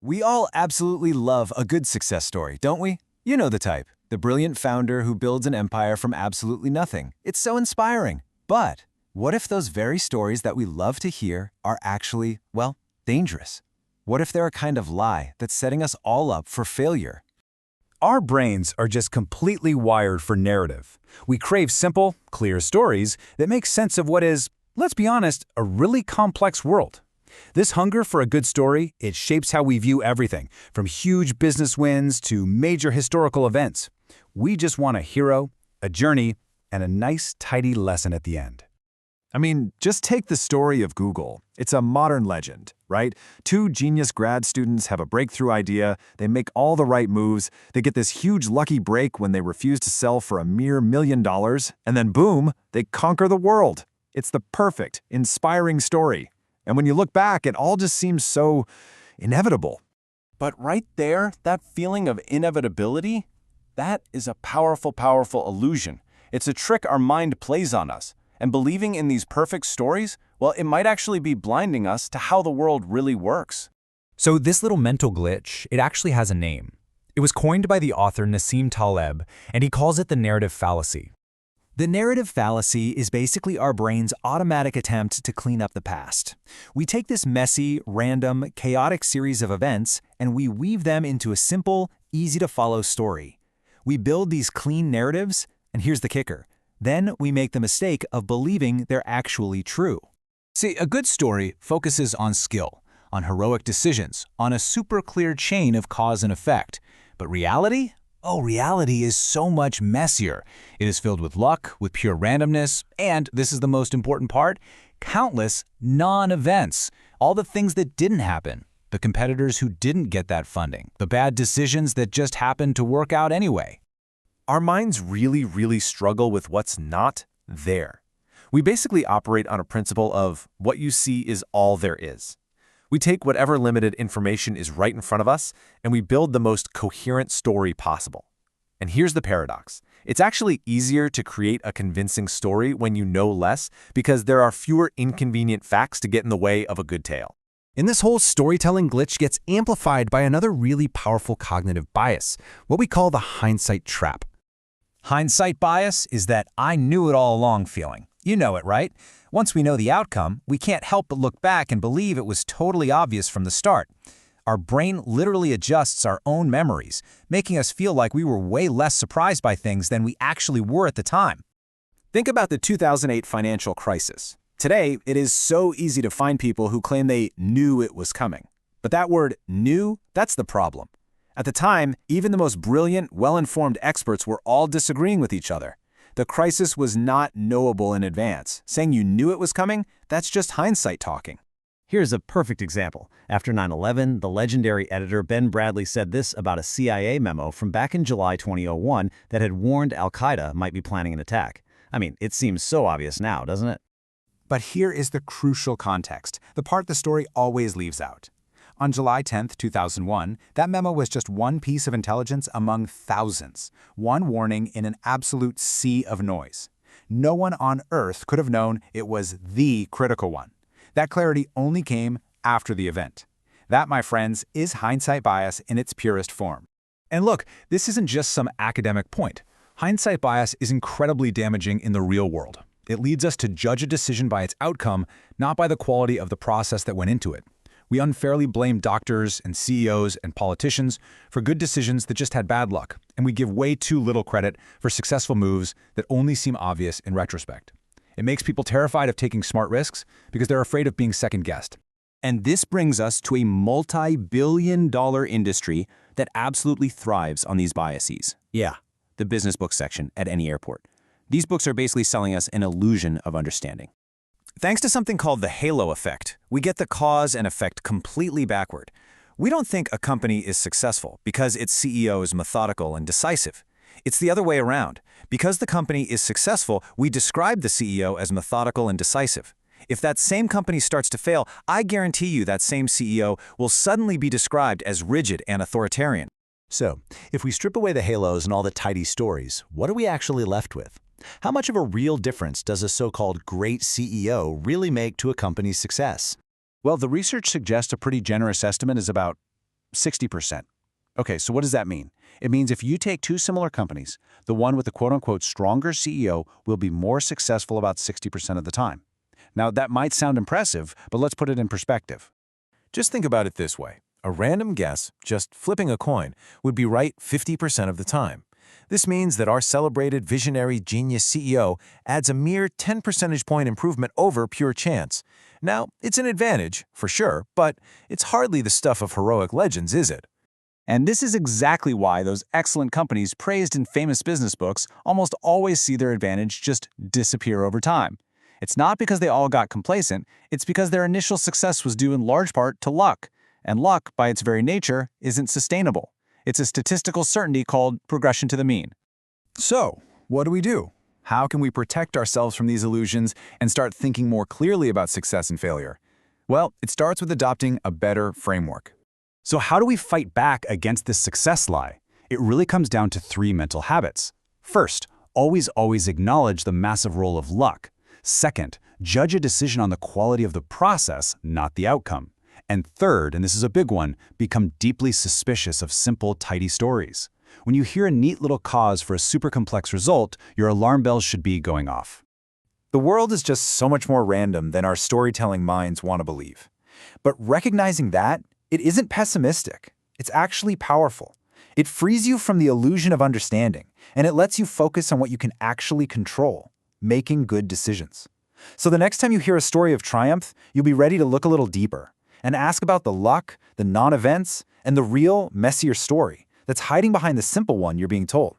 We all absolutely love a good success story, don't we? You know the type. The brilliant founder who builds an empire from absolutely nothing. It's so inspiring. But what if those very stories that we love to hear are actually, well, dangerous? What if they're a kind of lie that's setting us all up for failure? Our brains are just completely wired for narrative. We crave simple, clear stories that make sense of what is, let's be honest, a really complex world. This hunger for a good story, it shapes how we view everything, from huge business wins to major historical events. We just want a hero, a journey, and a nice, tidy lesson at the end. I mean, just take the story of Google. It's a modern legend, right? Two genius grad students have a breakthrough idea, they make all the right moves, they get this huge lucky break when they refuse to sell for a mere $1 million, and then boom, they conquer the world. It's the perfect, inspiring story. And when you look back, it all just seems so inevitable. But right there, that feeling of inevitability, that is a powerful, powerful illusion. It's a trick our mind plays on us. And believing in these perfect stories, well, it might actually be blinding us to how the world really works. So this little mental glitch, it actually has a name. It was coined by the author Nassim Taleb, and he calls it the narrative fallacy. The narrative fallacy is basically our brain's automatic attempt to clean up the past. We take this messy, random, chaotic series of events and we weave them into a simple, easy-to-follow story. We build these clean narratives, and here's the kicker. Then we make the mistake of believing they're actually true. See, a good story focuses on skill, on heroic decisions, on a super clear chain of cause and effect. But reality? Oh, reality is so much messier. It is filled with luck, with pure randomness, and, this is the most important part, countless non-events. All the things that didn't happen. The competitors who didn't get that funding. The bad decisions that just happened to work out anyway. Our minds really struggle with what's not there. We basically operate on a principle of what you see is all there is. We take whatever limited information is right in front of us, and we build the most coherent story possible. And here's the paradox. It's actually easier to create a convincing story when you know less because there are fewer inconvenient facts to get in the way of a good tale. And this whole storytelling glitch gets amplified by another really powerful cognitive bias, what we call the hindsight trap. Hindsight bias is that I knew it all along feeling. You know it, right? Once we know the outcome, we can't help but look back and believe it was totally obvious from the start. Our brain literally adjusts our own memories, making us feel like we were way less surprised by things than we actually were at the time. Think about the 2008 financial crisis. Today, it is so easy to find people who claim they knew it was coming. But that word knew, that's the problem. At the time, even the most brilliant, well-informed experts were all disagreeing with each other. The crisis was not knowable in advance. Saying you knew it was coming, that's just hindsight talking. Here's a perfect example. After 9/11, the legendary editor Ben Bradley said this about a CIA memo from back in July 2001 that had warned al-Qaeda might be planning an attack. I mean, it seems so obvious now, doesn't it? But here is the crucial context, the part the story always leaves out. On July 10, 2001, that memo was just one piece of intelligence among thousands, one warning in an absolute sea of noise. No one on Earth could have known it was the critical one. That clarity only came after the event. That, my friends, is hindsight bias in its purest form. And look, this isn't just some academic point. Hindsight bias is incredibly damaging in the real world. It leads us to judge a decision by its outcome, not by the quality of the process that went into it. We unfairly blame doctors and CEOs and politicians for good decisions that just had bad luck, and we give way too little credit for successful moves that only seem obvious in retrospect. It makes people terrified of taking smart risks because they're afraid of being second-guessed. And this brings us to a multi-billion-dollar industry that absolutely thrives on these biases. Yeah, the business book section at any airport. These books are basically selling us an illusion of understanding. Thanks to something called the halo effect, we get the cause and effect completely backward. We don't think a company is successful because its CEO is methodical and decisive. It's the other way around. Because the company is successful, we describe the CEO as methodical and decisive. If that same company starts to fail, I guarantee you that same CEO will suddenly be described as rigid and authoritarian. So, if we strip away the halos and all the tidy stories, what are we actually left with? How much of a real difference does a so-called great CEO really make to a company's success? Well, the research suggests a pretty generous estimate is about 60%. Okay, so what does that mean? It means if you take two similar companies, the one with the quote-unquote stronger CEO will be more successful about 60% of the time. Now, that might sound impressive, but let's put it in perspective. Just think about it this way. A random guess, just flipping a coin, would be right 50% of the time. This means that our celebrated visionary genius CEO adds a mere 10 percentage point improvement over pure chance. Now, it's an advantage, for sure, but it's hardly the stuff of heroic legends, is it? And this is exactly why those excellent companies praised in famous business books almost always see their advantage just disappear over time. It's not because they all got complacent, it's because their initial success was due in large part to luck. And luck, by its very nature, isn't sustainable. It's a statistical certainty called progression to the mean. So, what do we do? How can we protect ourselves from these illusions and start thinking more clearly about success and failure? Well, it starts with adopting a better framework. So how do we fight back against this success lie? It really comes down to 3 mental habits. First, always acknowledge the massive role of luck. Second, judge a decision on the quality of the process, not the outcome. And third, and this is a big one, become deeply suspicious of simple, tidy stories. When you hear a neat little cause for a super complex result, your alarm bells should be going off. The world is just so much more random than our storytelling minds want to believe. But recognizing that, it isn't pessimistic. It's actually powerful. It frees you from the illusion of understanding, and it lets you focus on what you can actually control, making good decisions. So the next time you hear a story of triumph, you'll be ready to look a little deeper and ask about the luck, the non-events, and the real, messier story that's hiding behind the simple one you're being told.